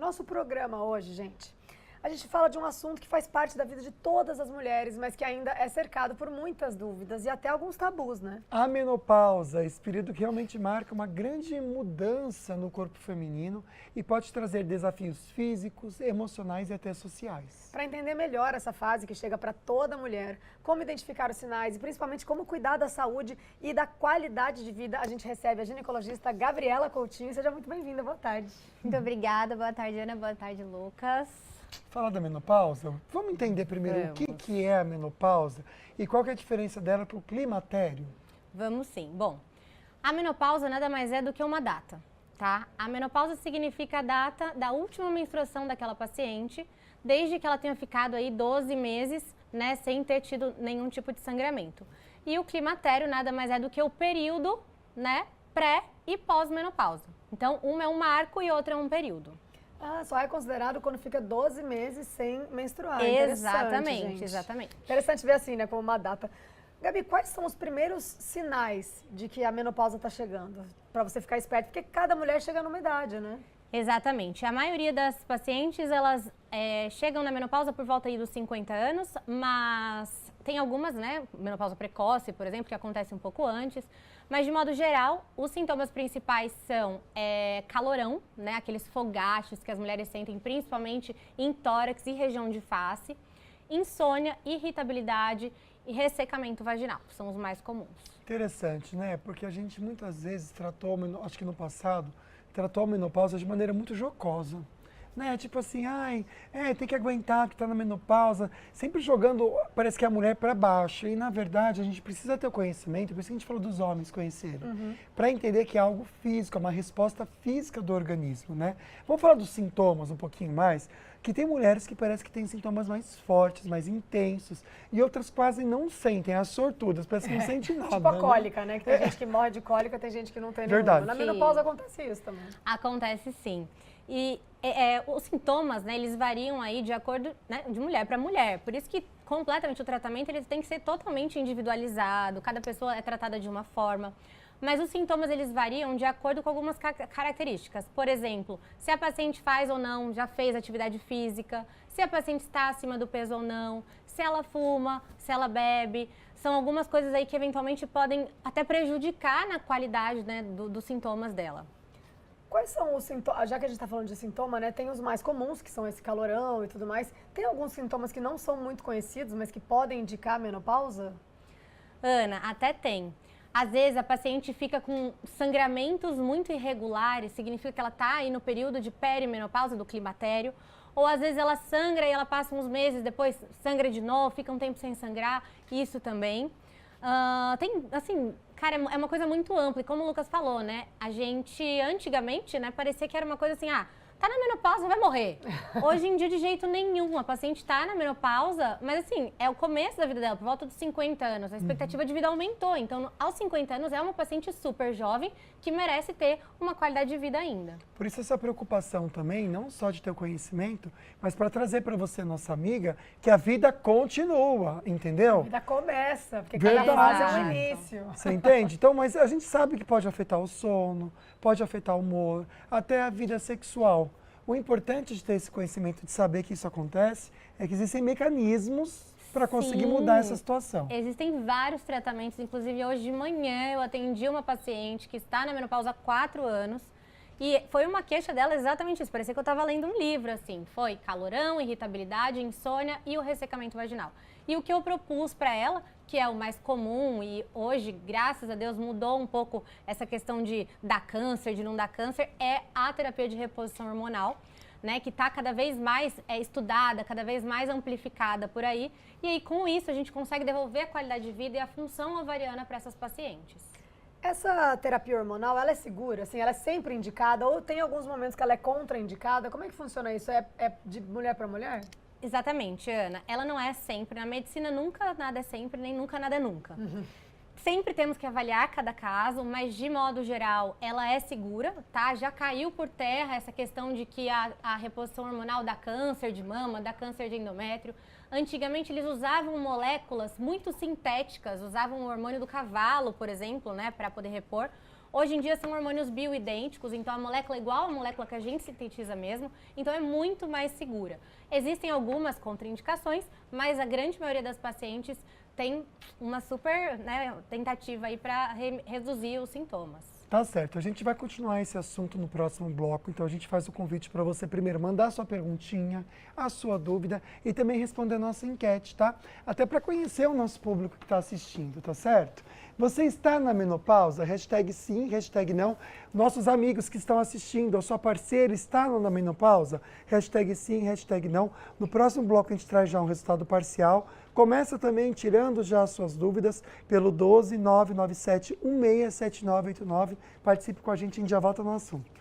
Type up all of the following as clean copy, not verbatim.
Nosso programa hoje, gente, a gente fala de um assunto que faz parte da vida de todas as mulheres, mas que ainda é cercado por muitas dúvidas e até alguns tabus, né? A menopausa, esse período que realmente marca uma grande mudança no corpo feminino e pode trazer desafios físicos, emocionais e até sociais. Para entender melhor essa fase que chega para toda mulher, como identificar os sinais e principalmente como cuidar da saúde e da qualidade de vida, a gente recebe a ginecologista Gabriela Coutinho. Seja muito bem-vinda, boa tarde. Muito obrigada, boa tarde, Ana, boa tarde, Lucas. Falar da menopausa, vamos entender primeiro o que é a menopausa e qual que é a diferença dela para o climatério? Vamos sim. Bom, a menopausa nada mais é do que uma data, tá? A menopausa significa a data da última menstruação daquela paciente, desde que ela tenha ficado aí 12 meses, né, sem ter tido nenhum tipo de sangramento. E o climatério nada mais é do que o período, né, pré e pós-menopausa. Então, uma é um marco e outra é um período. Ah, só é considerado quando fica 12 meses sem menstruar. Exatamente, exatamente. Interessante ver assim, né, como uma data. Gabi, quais são os primeiros sinais de que a menopausa está chegando? Para você ficar esperto, porque cada mulher chega numa idade, né? Exatamente. A maioria das pacientes, elas chegam na menopausa por volta aí dos 50 anos, mas tem algumas, né, menopausa precoce, por exemplo, que acontece um pouco antes. Mas, de modo geral, os sintomas principais são calorão, né, aqueles fogachos que as mulheres sentem principalmente em tórax e região de face, insônia, irritabilidade e ressecamento vaginal, são os mais comuns. Interessante, né? Porque a gente muitas vezes tratou, acho que no passado, tratou a menopausa de maneira muito jocosa. Né? Tipo assim, tem que aguentar que tá na menopausa, sempre jogando, parece que a mulher para baixo. E na verdade a gente precisa ter o conhecimento, por isso que a gente falou dos homens conhecerem, para entender que é algo físico, é uma resposta física do organismo, né? Vamos falar dos sintomas um pouquinho mais, que tem mulheres que parece que têm sintomas mais fortes, mais intensos, e outras quase não sentem, as sortudas, parece que não sentem nada. Tipo a cólica, né? Que tem gente que morre de cólica, tem gente que não tem Verdade. nenhuma. Na menopausa acontece isso também. Acontece sim. E os sintomas, né, eles variam aí de acordo, né, de mulher para mulher. Por isso que completamente o tratamento ele tem que ser totalmente individualizado, cada pessoa é tratada de uma forma. Mas os sintomas eles variam de acordo com algumas características. Por exemplo, se a paciente faz ou não, já fez atividade física, se a paciente está acima do peso ou não, se ela fuma, se ela bebe. São algumas coisas aí que eventualmente podem até prejudicar na qualidade, né, dos sintomas dela. Quais são os sintomas, já que a gente está falando de sintoma, né? Tem os mais comuns, que são esse calorão e tudo mais. Tem alguns sintomas que não são muito conhecidos, mas que podem indicar a menopausa? Ana, até tem. Às vezes a paciente fica com sangramentos muito irregulares, significa que ela está aí no período de perimenopausa, do climatério. Ou às vezes ela sangra e ela passa uns meses, depois sangra de novo, fica um tempo sem sangrar, isso também. Tem, assim, cara, é uma coisa muito ampla. E como o Lucas falou, né? A gente, antigamente, né, parecia que era uma coisa assim, tá na menopausa, vai morrer. Hoje em dia, de jeito nenhum. A paciente tá na menopausa, mas assim, é o começo da vida dela, por volta dos 50 anos. A expectativa de vida aumentou. Então, aos 50 anos, é uma paciente super jovem que merece ter uma qualidade de vida ainda. Por isso essa preocupação também, não só de ter o conhecimento, mas para trazer para você, nossa amiga, que a vida continua, entendeu? A vida começa, porque Verdade. cada fase é um início. Você entende? Então, mas a gente sabe que pode afetar o sono, pode afetar o humor, até a vida sexual. O importante de ter esse conhecimento, de saber que isso acontece, é que existem mecanismos para conseguir mudar essa situação. Existem vários tratamentos, inclusive hoje de manhã eu atendi uma paciente que está na menopausa há 4 anos e foi uma queixa dela exatamente isso, parecia que eu estava lendo um livro, assim, foi calorão, irritabilidade, insônia e o ressecamento vaginal. E o que eu propus para ela, que é o mais comum e hoje, graças a Deus, mudou um pouco essa questão de dar câncer, de não dar câncer, é a terapia de reposição hormonal, né, que está cada vez mais estudada, cada vez mais amplificada por aí. E aí, com isso, a gente consegue devolver a qualidade de vida e a função ovariana para essas pacientes. Essa terapia hormonal, ela é segura? Assim, ela é sempre indicada ou tem alguns momentos que ela é contraindicada? Como é que funciona isso? É de mulher para mulher? Exatamente, Ana. Ela não é sempre. Na medicina, nunca nada é sempre, nem nunca nada é nunca. Sempre temos que avaliar cada caso, mas de modo geral, ela é segura, tá? Já caiu por terra essa questão de que a reposição hormonal dá câncer de mama, dá câncer de endométrio. Antigamente, eles usavam moléculas muito sintéticas, usavam o hormônio do cavalo, por exemplo, né, para poder repor. Hoje em dia são hormônios bioidênticos, então a molécula é igual à molécula que a gente sintetiza mesmo, então é muito mais segura. Existem algumas contraindicações, mas a grande maioria das pacientes tem uma super, né, tentativa aí para reduzir os sintomas. Tá certo, a gente vai continuar esse assunto no próximo bloco, então a gente faz o convite para você primeiro mandar a sua perguntinha, a sua dúvida e também responder a nossa enquete, tá? Até para conhecer o nosso público que está assistindo, tá certo? Você está na menopausa? Hashtag sim, hashtag não. Nossos amigos que estão assistindo, a sua parceira está na menopausa? Hashtag sim, hashtag não. No próximo bloco a gente traz já um resultado parcial. Começa também tirando já as suas dúvidas pelo 12 997 167989. Participe com a gente, a gente já volta no assunto.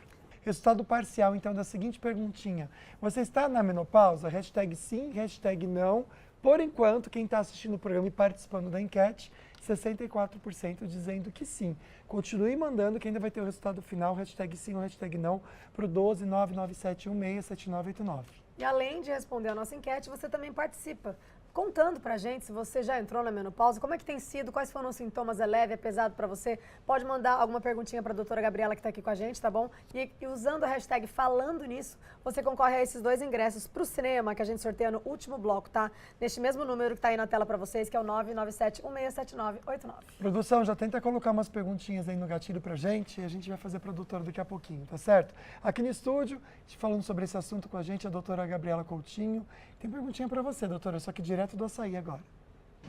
Resultado parcial, então, da seguinte perguntinha. Você está na menopausa? Hashtag sim, hashtag não. Por enquanto, quem está assistindo o programa e participando da enquete, 64% dizendo que sim. Continue mandando que ainda vai ter o resultado final, hashtag sim ou hashtag não, para o 12 997 167989. E além de responder a nossa enquete, você também participa, contando pra gente se você já entrou na menopausa, como é que tem sido, quais foram os sintomas, é leve, é pesado pra você. Pode mandar alguma perguntinha pra doutora Gabriela que tá aqui com a gente, tá bom? E usando a hashtag falando nisso, você concorre a esses 2 ingressos pro cinema que a gente sorteia no último bloco, tá? Neste mesmo número que tá aí na tela pra vocês, que é o 997 167989. Produção, já tenta colocar umas perguntinhas aí no gatilho pra gente e a gente vai fazer pra doutora daqui a pouquinho, tá certo? Aqui no estúdio, falando sobre esse assunto com a gente, a doutora Gabriela Coutinho. Tem perguntinha pra você, doutora, só que direto do açaí agora.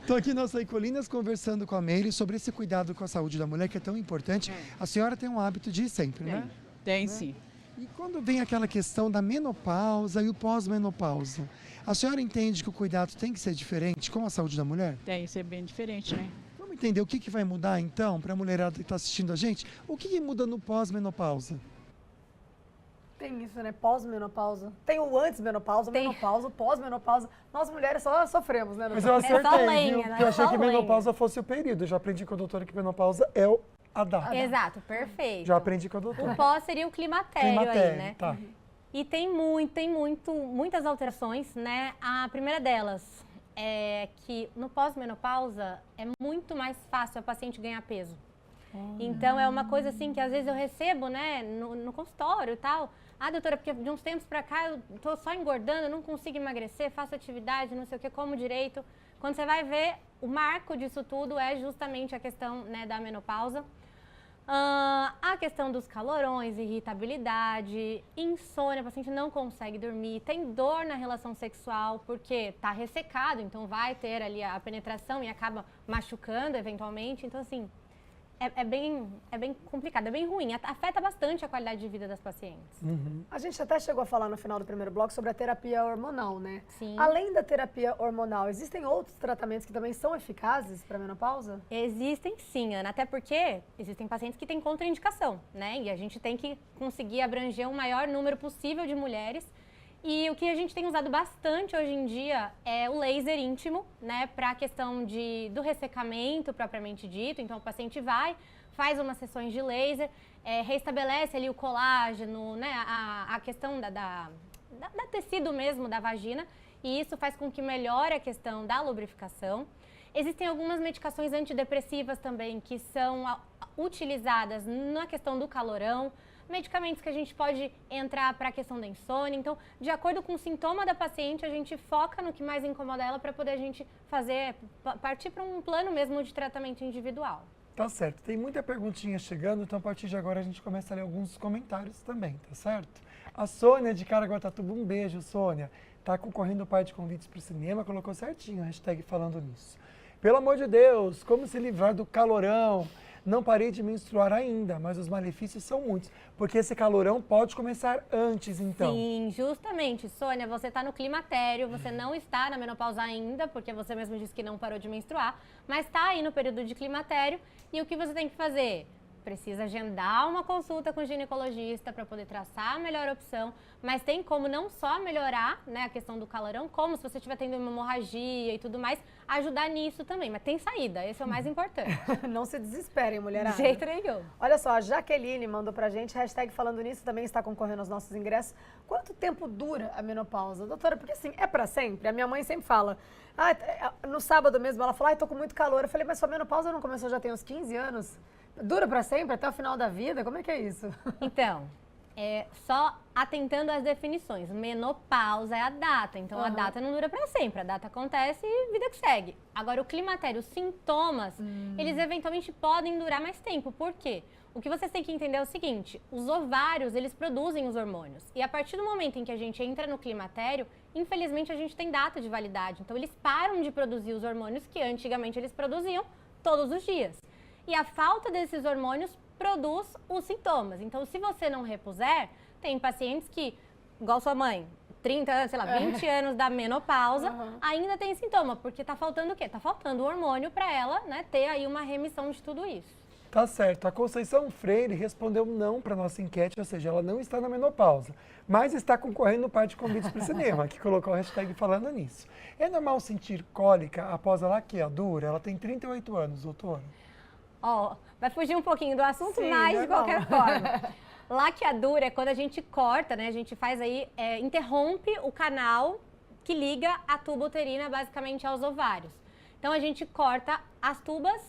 Estou aqui no Açaí Colinas conversando com a Meire sobre esse cuidado com a saúde da mulher que é tão importante. A senhora tem um hábito de ir sempre, né? Tem sim. E quando vem aquela questão da menopausa e o pós-menopausa, a senhora entende que o cuidado tem que ser diferente com a saúde da mulher? Tem, isso é bem diferente, né? Vamos entender o que vai mudar então para a mulherada que está assistindo a gente? O que muda no pós-menopausa? Tem isso, né? Pós-menopausa. Tem o antes-menopausa, menopausa, pós-menopausa. Nós mulheres só sofremos, né? Mas eu acertei, só lenha, viu? né? Porque eu achei Só que lenha. menopausa fosse o período. Eu já aprendi com a doutora que menopausa é a data. Exato, perfeito. Já aprendi com a doutora. O pós seria o climatério, aí, né? Tá. E tem muitas alterações, né? A primeira delas é que no pós-menopausa é muito mais fácil a paciente ganhar peso. Então é uma coisa assim que às vezes eu recebo, né, no consultório e tal. Ah, doutora, porque de uns tempos pra cá eu tô só engordando, eu não consigo emagrecer, faço atividade, não sei o que, como direito. Quando você vai ver, o marco disso tudo é justamente a questão, né, da menopausa. A questão dos calorões, irritabilidade, insônia, o paciente não consegue dormir, tem dor na relação sexual porque tá ressecado, então vai ter ali a penetração e acaba machucando eventualmente. Então, assim, é bem complicado, é bem ruim, afeta bastante a qualidade de vida das pacientes. A gente até chegou a falar no final do primeiro bloco sobre a terapia hormonal, né? Sim. Além da terapia hormonal, existem outros tratamentos que também são eficazes para a menopausa? Existem sim, Ana, até porque existem pacientes que têm contraindicação, né? E a gente tem que conseguir abranger um maior número possível de mulheres. E o que a gente tem usado bastante hoje em dia é o laser íntimo, né, para a questão do ressecamento propriamente dito. Então, o paciente vai, faz umas sessões de laser, restabelece ali o colágeno, né, a questão da tecido mesmo da vagina, e isso faz com que melhore a questão da lubrificação. Existem algumas medicações antidepressivas também que são utilizadas na questão do calorão, medicamentos que a gente pode entrar para a questão da insônia. Então, de acordo com o sintoma da paciente, a gente foca no que mais incomoda ela para poder a gente partir para um plano mesmo de tratamento individual. Tá certo. Tem muita perguntinha chegando, então a partir de agora a gente começa a ler alguns comentários também, tá certo? A Sônia de Caraguatatuba, um beijo, Sônia. Tá concorrendo ao par de convites para o cinema, colocou certinho a hashtag falando nisso. Pelo amor de Deus, como se livrar do calorão? Não parei de menstruar ainda, mas os malefícios são muitos, porque esse calorão pode começar antes, então. Sim, justamente. Sônia, você está no climatério, você não está na menopausa ainda, porque você mesmo disse que não parou de menstruar, mas está aí no período de climatério, e o que você tem que fazer? Precisa agendar uma consulta com o ginecologista para poder traçar a melhor opção, mas tem como não só melhorar, né, a questão do calorão, como se você estiver tendo uma hemorragia e tudo mais, ajudar nisso também, mas tem saída, esse é o mais importante. Não se desesperem, mulherada. De jeito nenhum. Olha só, a Jaqueline mandou pra gente, hashtag falando nisso, também está concorrendo aos nossos ingressos. Quanto tempo dura a menopausa? Doutora, porque assim, é pra sempre? A minha mãe sempre fala, no sábado mesmo, ela fala, tô com muito calor. Eu falei, mas sua menopausa não começou já tem uns 15 anos? Dura pra sempre, até o final da vida? Como é que é isso? Então, só atentando às definições. Menopausa é a data, então a data não dura para sempre, a data acontece e vida que segue. Agora, o climatério, os sintomas, eles eventualmente podem durar mais tempo. Por quê? O que vocês têm que entender é o seguinte, os ovários, eles produzem os hormônios. E a partir do momento em que a gente entra no climatério, infelizmente a gente tem data de validade. Então, eles param de produzir os hormônios que antigamente eles produziam todos os dias. E a falta desses hormônios produz os sintomas. Então, se você não repuser, tem pacientes que, igual sua mãe, 30 anos, sei lá, 20 anos da menopausa, ainda tem sintoma, porque tá faltando o quê? Tá faltando o hormônio para ela, né, ter aí uma remissão de tudo isso. Tá certo. A Conceição Freire respondeu não para nossa enquete, ou seja, ela não está na menopausa, mas está concorrendo no par de convites para o cinema, que colocou a hashtag falando nisso. É normal sentir cólica após a laqueadura? Ela tem 38 anos, doutora. Ó, vai fugir um pouquinho do assunto, Sim, mas de normal. qualquer forma. Laqueadura é quando a gente corta, né? A gente faz aí, interrompe o canal que liga a tuba uterina basicamente aos ovários. Então a gente corta as tubas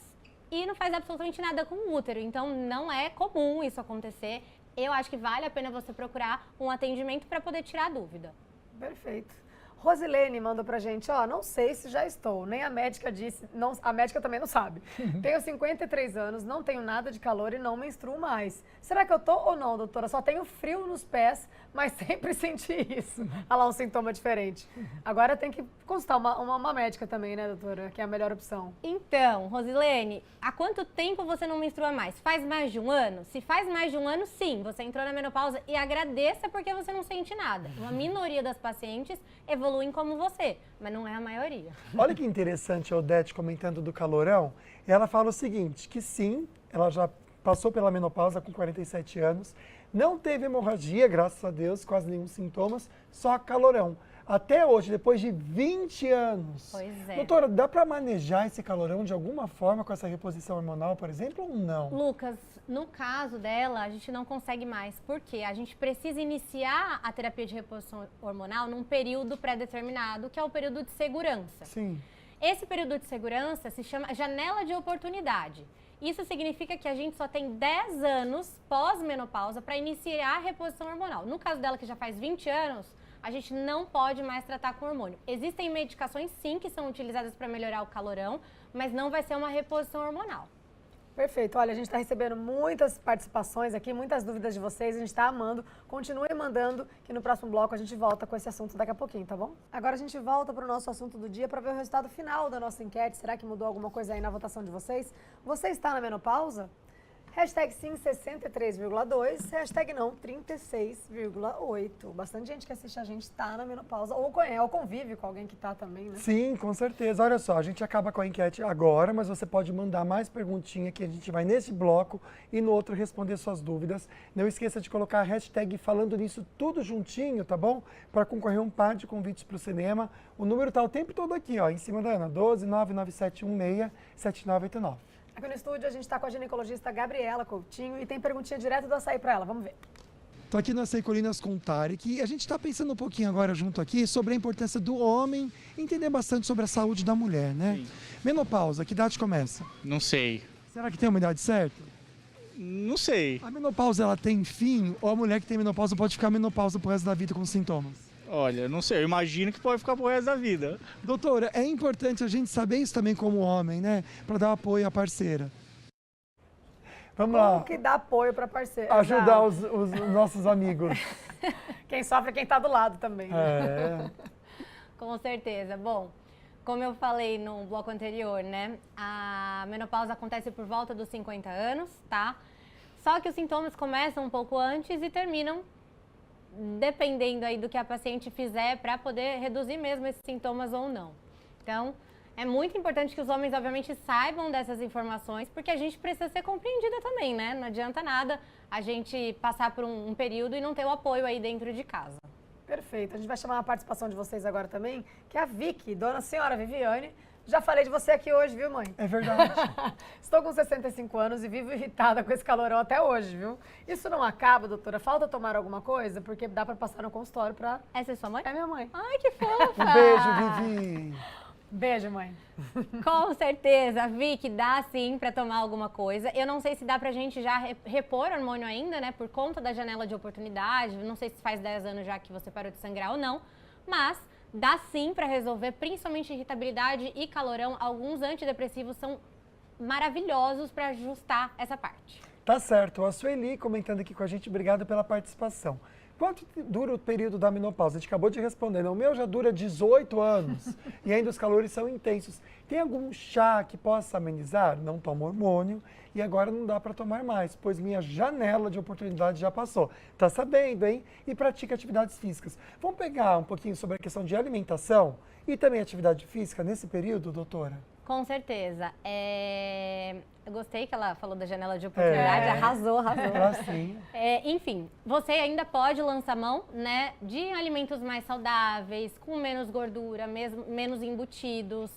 e não faz absolutamente nada com o útero. Então não é comum isso acontecer. Eu acho que vale a pena você procurar um atendimento para poder tirar a dúvida. Perfeito. Rosilene mandou pra gente, ó, não sei se já estou, nem a médica disse, não, a médica também não sabe. Tenho 53 anos, não tenho nada de calor e não menstruo mais. Será que eu tô ou não, doutora? Só tenho frio nos pés, mas sempre senti isso. Olha lá, um sintoma diferente. Agora tem que consultar uma médica também, né, doutora? Que é a melhor opção. Então, Rosilene, há quanto tempo você não menstrua mais? Faz mais de um ano? Se faz mais de um ano, sim, você entrou na menopausa e agradeça porque você não sente nada. Uma minoria das pacientes evoluem como você, mas não é a maioria. Olha que interessante a Odete comentando do calorão. Ela fala o seguinte, que sim, ela já passou pela menopausa com 47 anos, não teve hemorragia, graças a Deus, quase nenhum sintomas, só calorão. Até hoje, depois de 20 anos. Pois é. Doutora, dá para manejar esse calorão de alguma forma com essa reposição hormonal, por exemplo, ou não? Lucas, no caso dela, a gente não consegue mais. Por quê? A gente precisa iniciar a terapia de reposição hormonal num período pré-determinado, que é o período de segurança. Sim. Esse período de segurança se chama janela de oportunidade. Isso significa que a gente só tem 10 anos pós-menopausa para iniciar a reposição hormonal. No caso dela, que já faz 20 anos, a gente não pode mais tratar com hormônio. Existem medicações, sim, que são utilizadas para melhorar o calorão, mas não vai ser uma reposição hormonal. Perfeito. Olha, a gente está recebendo muitas participações aqui, muitas dúvidas de vocês, a gente está amando. Continuem mandando, que no próximo bloco a gente volta com esse assunto daqui a pouquinho, tá bom? Agora a gente volta para o nosso assunto do dia para ver o resultado final da nossa enquete. Será que mudou alguma coisa aí na votação de vocês? Você está na menopausa? Hashtag sim, 63,2%, hashtag não, 36,8%. Bastante gente que assiste a gente está na menopausa, ou convive com alguém que está também, né? Sim, com certeza. Olha só, a gente acaba com a enquete agora, mas você pode mandar mais perguntinha que a gente vai nesse bloco e no outro responder suas dúvidas. Não esqueça de colocar a hashtag falando nisso tudo juntinho, tá bom? Para concorrer um par de convites para o cinema. O número tá o tempo todo aqui, ó, em cima da Ana, 12 99716 7989. Aqui no estúdio a gente está com a ginecologista Gabriela Coutinho e tem perguntinha direto do açaí para ela, vamos ver. Tô aqui no Açaí Colinas com o Tarek e a gente está pensando um pouquinho agora junto aqui sobre a importância do homem entender bastante sobre a saúde da mulher, né? Sim. Menopausa, que idade começa? Não sei. Será que tem uma idade certa? Não sei. A menopausa, ela tem fim ou a mulher que tem menopausa pode ficar menopausa pro resto da vida com sintomas? Olha, não sei. Eu imagino que pode ficar pro resto da vida. Doutora, é importante a gente saber isso também como homem, né? Para dar apoio à parceira. Vamos lá. Como que dá apoio para parceiro? Ajudar os nossos amigos. Quem sofre é quem está do lado também, né? É. Com certeza. Bom, como eu falei no bloco anterior, né? A menopausa acontece por volta dos 50 anos, tá? Só que os sintomas começam um pouco antes e terminam dependendo aí do que a paciente fizer para poder reduzir mesmo esses sintomas ou não. Então, é muito importante que os homens, obviamente, saibam dessas informações, porque a gente precisa ser compreendida também, né? Não adianta nada a gente passar por um período e não ter o apoio aí dentro de casa. Perfeito. A gente vai chamar a participação de vocês agora também, que é a Vicky, dona senhora Viviane. Já falei de você aqui hoje, viu, mãe? É verdade. Estou com 65 anos e vivo irritada com esse calorão até hoje, viu? Isso não acaba, doutora? Falta tomar alguma coisa? Porque dá para passar no consultório para... Essa é sua mãe? É minha mãe. Ai, que fofa! Um beijo, Vivi. Beijo, mãe. Com certeza, vi que dá sim para tomar alguma coisa. Eu não sei se dá pra gente já repor hormônio ainda, né? Por conta da janela de oportunidade. Não sei se faz 10 anos já que você parou de sangrar ou não. Mas dá sim para resolver, principalmente irritabilidade e calorão. Alguns antidepressivos são maravilhosos para ajustar essa parte. Tá certo. A Sueli comentando aqui com a gente, obrigado pela participação. Quanto dura o período da menopausa? A gente acabou de responder, né? O meu já dura 18 anos e ainda os calores são intensos. Tem algum chá que possa amenizar? Não tomo hormônio e agora não dá para tomar mais, pois minha janela de oportunidade já passou. Tá sabendo, hein? E pratica atividades físicas. Vamos pegar um pouquinho sobre a questão de alimentação e também atividade física nesse período, doutora? Com certeza. Eu gostei que ela falou da janela de oportunidade, arrasou. Sim. Enfim, você ainda pode lançar mão, né, de alimentos mais saudáveis, com menos gordura, menos embutidos,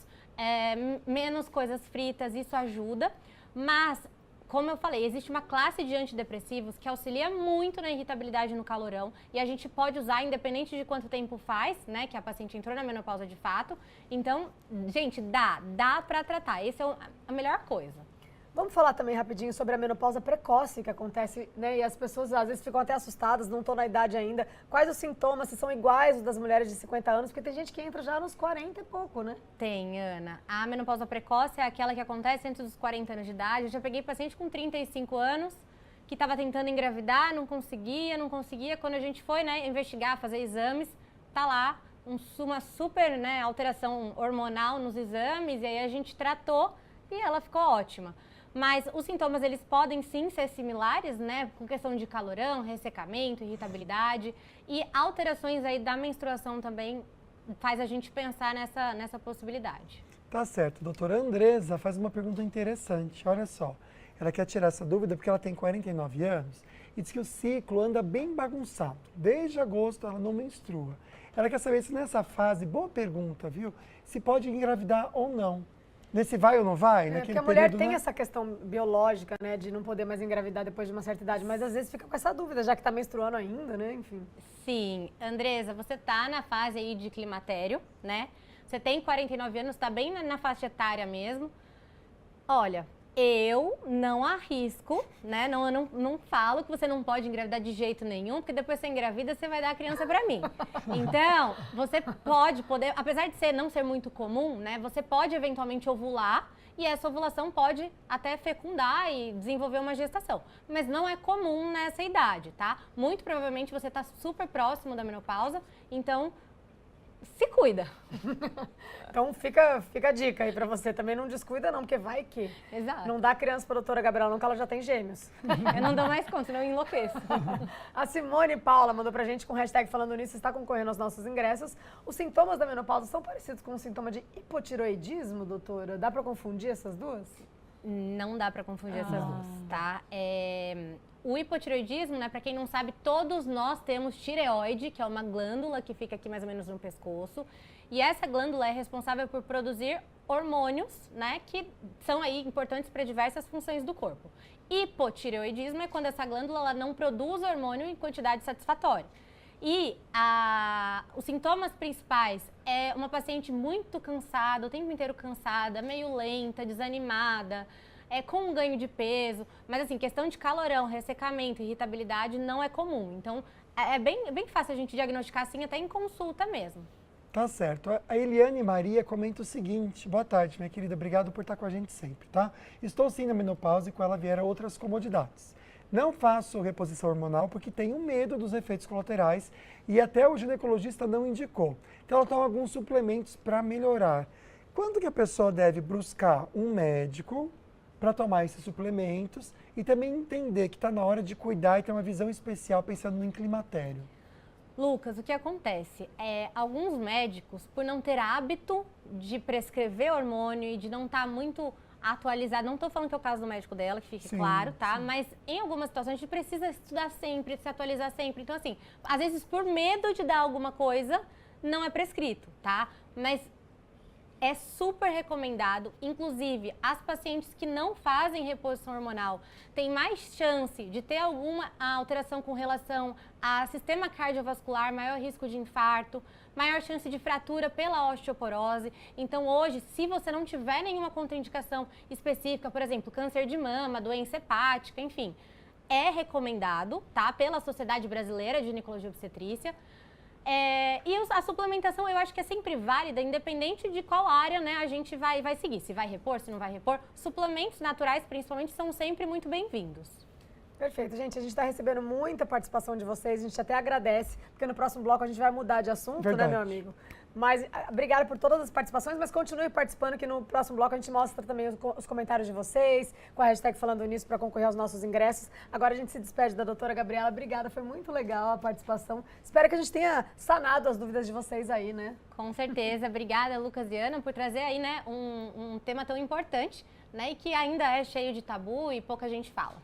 menos coisas fritas, isso ajuda. Mas, como eu falei, existe uma classe de antidepressivos que auxilia muito na irritabilidade e no calorão e a gente pode usar independente de quanto tempo faz, né, que a paciente entrou na menopausa de fato. Então, gente, dá pra tratar. Essa é a melhor coisa. Vamos falar também rapidinho sobre a menopausa precoce que acontece, né? E as pessoas às vezes ficam até assustadas, não estão na idade ainda. Quais os sintomas, se são iguais os das mulheres de 50 anos? Porque tem gente que entra já nos 40 e pouco, né? Tem, Ana. A menopausa precoce é aquela que acontece antes dos 40 anos de idade. Eu já peguei paciente com 35 anos que estava tentando engravidar, não conseguia. Quando a gente foi, né, investigar, fazer exames, tá lá uma super, né, alteração hormonal nos exames. E aí a gente tratou e ela ficou ótima. Mas os sintomas, eles podem sim ser similares, né? Com questão de calorão, ressecamento, irritabilidade e alterações aí da menstruação também faz a gente pensar nessa possibilidade. Tá certo. Doutora Andresa faz uma pergunta interessante. Olha só, ela quer tirar essa dúvida porque ela tem 49 anos e diz que o ciclo anda bem bagunçado. Desde agosto ela não menstrua. Ela quer saber se nessa fase, boa pergunta, viu? Se pode engravidar ou não. Nesse vai ou não vai? Porque a mulher tem essa questão biológica, né, de não poder mais engravidar depois de uma certa idade, mas às vezes fica com essa dúvida, já que está menstruando ainda, né, enfim. Sim, Andresa, você tá na fase aí de climatério, né? Você tem 49 anos, tá bem na faixa etária mesmo. Olha, eu não arrisco, né? Eu não falo que você não pode engravidar de jeito nenhum, porque depois você engravida, você vai dar a criança pra mim. Então, você pode poder, apesar de não ser muito comum, né? Você pode eventualmente ovular e essa ovulação pode até fecundar e desenvolver uma gestação. Mas não é comum nessa idade, tá? Muito provavelmente você tá super próximo da menopausa, então se cuida. Então fica a dica aí pra você, também não descuida não, porque vai que Exato. não dá criança pra doutora Gabriela não, que ela já tem gêmeos. Eu não dou mais conta, senão eu enlouqueço. A Simone Paula mandou pra gente com hashtag falando nisso, está concorrendo aos nossos ingressos. Os sintomas da menopausa são parecidos com o sintoma de hipotiroidismo, doutora? Dá pra confundir essas duas? Não dá pra confundir essas duas, tá? O hipotireoidismo, né, para quem não sabe, todos nós temos tireoide, que é uma glândula que fica aqui mais ou menos no pescoço. E essa glândula é responsável por produzir hormônios, né, que são aí importantes para diversas funções do corpo. Hipotireoidismo é quando essa glândula ela não produz hormônio em quantidade satisfatória. E os sintomas principais é uma paciente muito cansada, o tempo inteiro cansada, meio lenta, desanimada, com um ganho de peso, mas assim, questão de calorão, ressecamento, irritabilidade não é comum. Então, é bem fácil a gente diagnosticar assim, até em consulta mesmo. Tá certo. A Eliane Maria comenta o seguinte: boa tarde, minha querida, obrigado por estar com a gente sempre, tá? Estou sim na menopausa e com ela vieram outras comodidades. Não faço reposição hormonal porque tenho medo dos efeitos colaterais e até o ginecologista não indicou. Então ela toma alguns suplementos para melhorar. Quando que a pessoa deve buscar um médico para tomar esses suplementos e também entender que está na hora de cuidar e ter uma visão especial pensando no climatério? Lucas, o que acontece é alguns médicos, por não ter hábito de prescrever hormônio e de não estar muito atualizado, não estou falando que é o caso do médico dela, que fique claro, tá? Sim. Mas em algumas situações a gente precisa estudar sempre, se atualizar sempre. Então, assim, às vezes por medo de dar alguma coisa, não é prescrito, tá? Mas É super recomendado, inclusive as pacientes que não fazem reposição hormonal têm mais chance de ter alguma alteração com relação a sistema cardiovascular, maior risco de infarto, maior chance de fratura pela osteoporose. Então hoje, se você não tiver nenhuma contraindicação específica, por exemplo, câncer de mama, doença hepática, enfim, é recomendado, tá? Pela Sociedade Brasileira de Ginecologia e Obstetrícia. E a suplementação eu acho que é sempre válida, independente de qual área, né, a gente vai seguir. Se vai repor, se não vai repor. Suplementos naturais, principalmente, são sempre muito bem-vindos. Perfeito, gente. A gente está recebendo muita participação de vocês. A gente até agradece, porque no próximo bloco a gente vai mudar de assunto, Verdade. né, meu amigo? Mas obrigada por todas as participações, mas continue participando que no próximo bloco a gente mostra também os comentários de vocês, com a hashtag Falando Nisso para concorrer aos nossos ingressos. Agora a gente se despede da doutora Gabriela. Obrigada, foi muito legal a participação. Espero que a gente tenha sanado as dúvidas de vocês aí, né? Com certeza. Obrigada, Lucas e Ana, por trazer aí, né, um tema tão importante, né, e que ainda é cheio de tabu e pouca gente fala.